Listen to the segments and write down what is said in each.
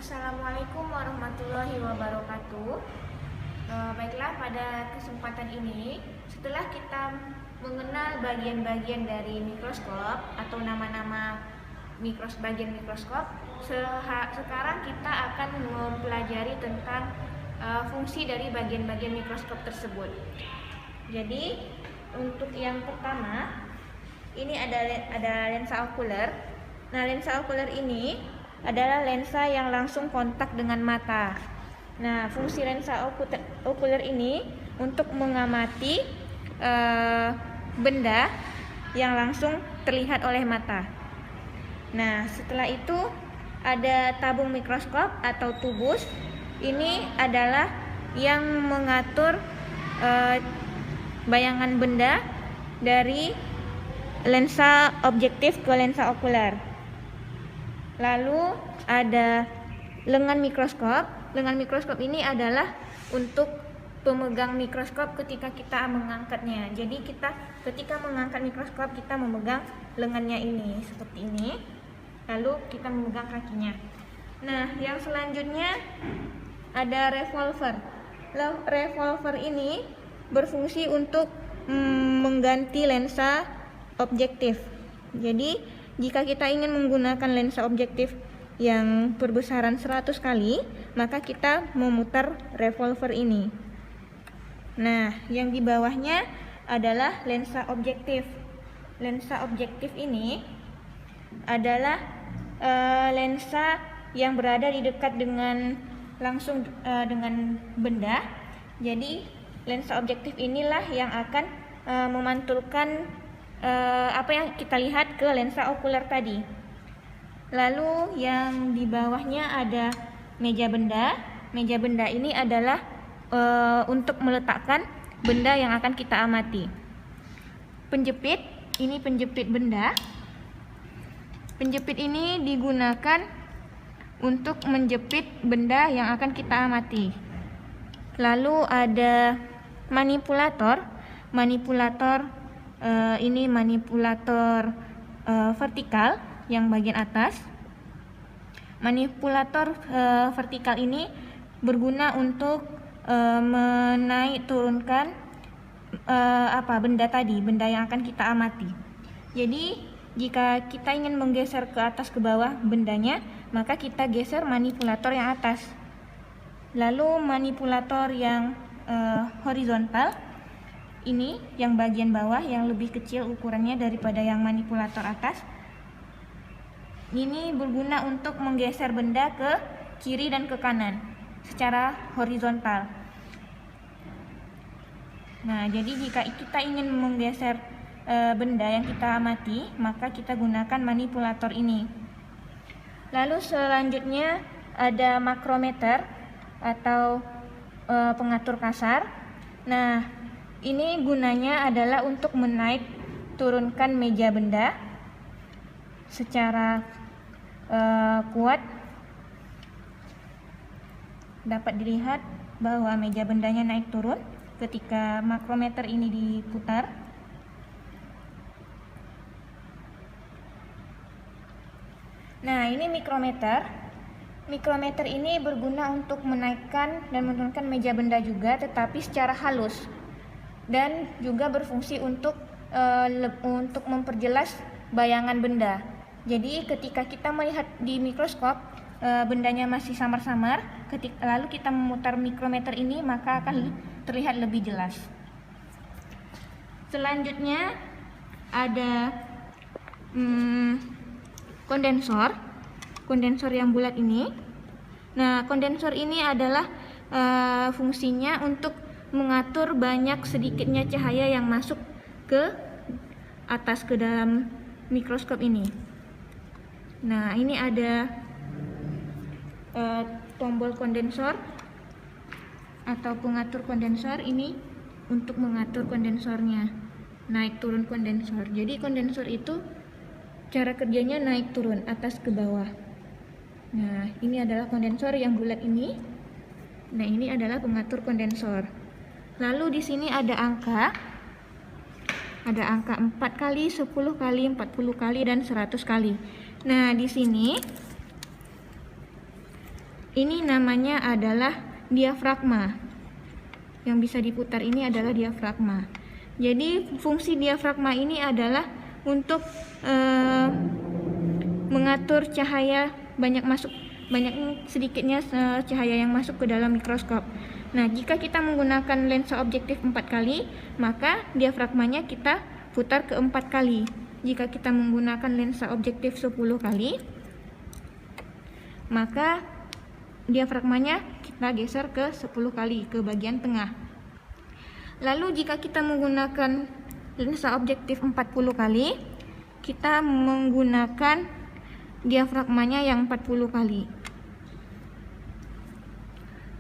Assalamualaikum warahmatullahi wabarakatuh. Baiklah, pada kesempatan ini setelah kita mengenal bagian-bagian dari mikroskop atau nama-nama bagian mikroskop, sekarang kita akan mempelajari tentang fungsi dari bagian-bagian mikroskop tersebut. Jadi untuk yang pertama ini ada lensa okuler. Nah, lensa okuler ini adalah lensa yang langsung kontak dengan mata. Nah, fungsi lensa okuler ini untuk mengamati benda yang langsung terlihat oleh mata. Nah, setelah itu ada tabung mikroskop atau tubus. Ini adalah yang mengatur bayangan benda dari lensa objektif ke lensa okuler. Lalu ada lengan mikroskop. Lengan mikroskop ini adalah untuk pemegang mikroskop ketika kita mengangkatnya. Jadi ketika mengangkat mikroskop, kita memegang lengannya ini seperti ini. Lalu kita memegang kakinya. Nah, yang selanjutnya ada revolver. Revolver ini berfungsi untuk mengganti lensa objektif. Jadi jika kita ingin menggunakan lensa objektif yang berbesaran 100 kali, maka kita memutar revolver ini. Nah, yang di bawahnya adalah lensa objektif. Lensa objektif ini adalah lensa yang berada di dekat dengan benda. Jadi lensa objektif inilah yang akan memantulkan apa yang kita lihat ke lensa okuler tadi. Lalu yang di bawahnya ada meja benda. Meja benda ini adalah untuk meletakkan benda yang akan kita amati. Penjepit, ini penjepit benda. Penjepit ini digunakan untuk menjepit benda yang akan kita amati. Lalu ada manipulator. Ini manipulator vertikal yang bagian atas. Manipulator vertikal ini berguna untuk menaik turunkan benda yang akan kita amati. Jadi jika kita ingin menggeser ke atas ke bawah bendanya, maka kita geser manipulator yang atas. Lalu manipulator yang horizontal, ini yang bagian bawah yang lebih kecil ukurannya daripada yang manipulator atas. Ini berguna untuk menggeser benda ke kiri dan ke kanan secara horizontal. Nah, jadi jika kita ingin menggeser benda yang kita amati, maka kita gunakan manipulator ini. Lalu selanjutnya ada makrometer atau pengatur kasar. Nah, ini gunanya adalah untuk menaik turunkan meja benda secara kuat. Dapat dilihat bahwa meja bendanya naik turun ketika makrometer ini diputar. Nah, ini mikrometer. Mikrometer ini berguna untuk menaikkan dan menurunkan meja benda juga, tetapi secara halus. Dan juga berfungsi untuk memperjelas bayangan benda. Jadi ketika kita melihat di mikroskop bendanya masih samar-samar, lalu kita memutar mikrometer ini, maka akan terlihat lebih jelas. Selanjutnya ada kondensor yang bulat ini. Nah, kondensor ini adalah fungsinya untuk mengatur banyak sedikitnya cahaya yang masuk ke atas ke dalam mikroskop ini. Nah, ini ada tombol kondensor atau pengatur kondensor ini untuk mengatur kondensornya, naik turun kondensor. Jadi kondensor itu cara kerjanya naik turun, atas ke bawah. Nah, ini adalah kondensor yang bulat ini. Nah, ini adalah pengatur kondensor. Lalu di sini ada angka. Ada angka 4 kali, 10 kali, 40 kali, dan 100 kali. Nah, di sini ini namanya adalah diafragma. Yang bisa diputar ini adalah diafragma. Jadi fungsi diafragma ini adalah untuk mengatur cahaya sedikitnya cahaya yang masuk ke dalam mikroskop. Nah, jika kita menggunakan lensa objektif 4 kali, maka diafragmanya kita putar ke 4 kali. Jika kita menggunakan lensa objektif 10 kali, maka diafragmanya kita geser ke 10 kali ke bagian tengah. Lalu jika kita menggunakan lensa objektif 40 kali, kita menggunakan diafragmanya yang 40 kali.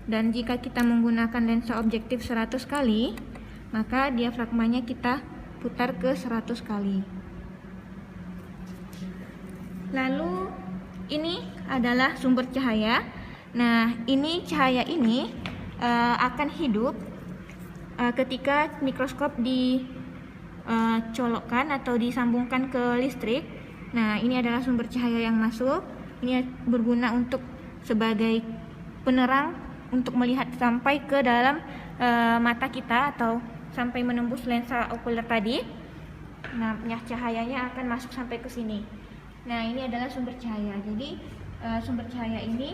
Dan jika kita menggunakan lensa objektif 100 kali, maka diafragmanya kita putar ke 100 kali. Lalu ini adalah sumber cahaya. Nah, ini cahaya ini akan hidup ketika mikroskop dicolokkan atau disambungkan ke listrik. Nah, ini adalah sumber cahaya yang masuk. Ini berguna untuk sebagai penerang untuk melihat sampai ke dalam mata kita atau sampai menembus lensa okuler tadi. Nah, cahayanya akan masuk sampai ke sini. Nah, ini adalah sumber cahaya. Jadi sumber cahaya ini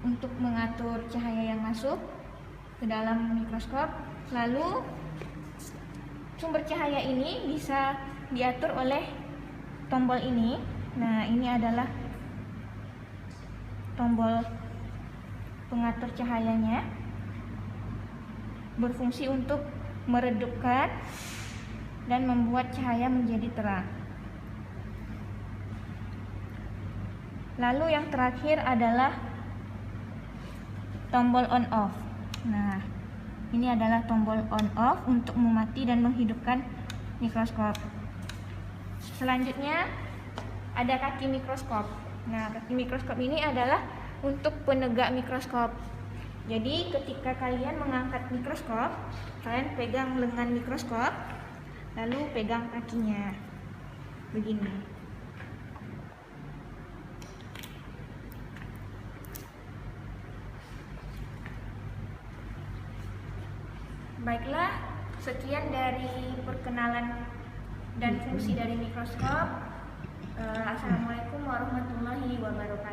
untuk mengatur cahaya yang masuk ke dalam mikroskop. Lalu sumber cahaya ini bisa diatur oleh tombol ini. Nah, ini adalah tombol pengatur cahayanya, berfungsi untuk meredupkan dan membuat cahaya menjadi terang. Lalu yang terakhir adalah tombol on off. Nah, ini adalah tombol on off untuk memati dan menghidupkan mikroskop. Selanjutnya ada kaki mikroskop. Nah, kaki mikroskop ini adalah untuk penegak mikroskop. Jadi ketika kalian mengangkat mikroskop, kalian pegang lengan mikroskop, lalu pegang kakinya begini. Baiklah, sekian dari perkenalan dan fungsi dari mikroskop. Assalamualaikum warahmatullahi wabarakatuh.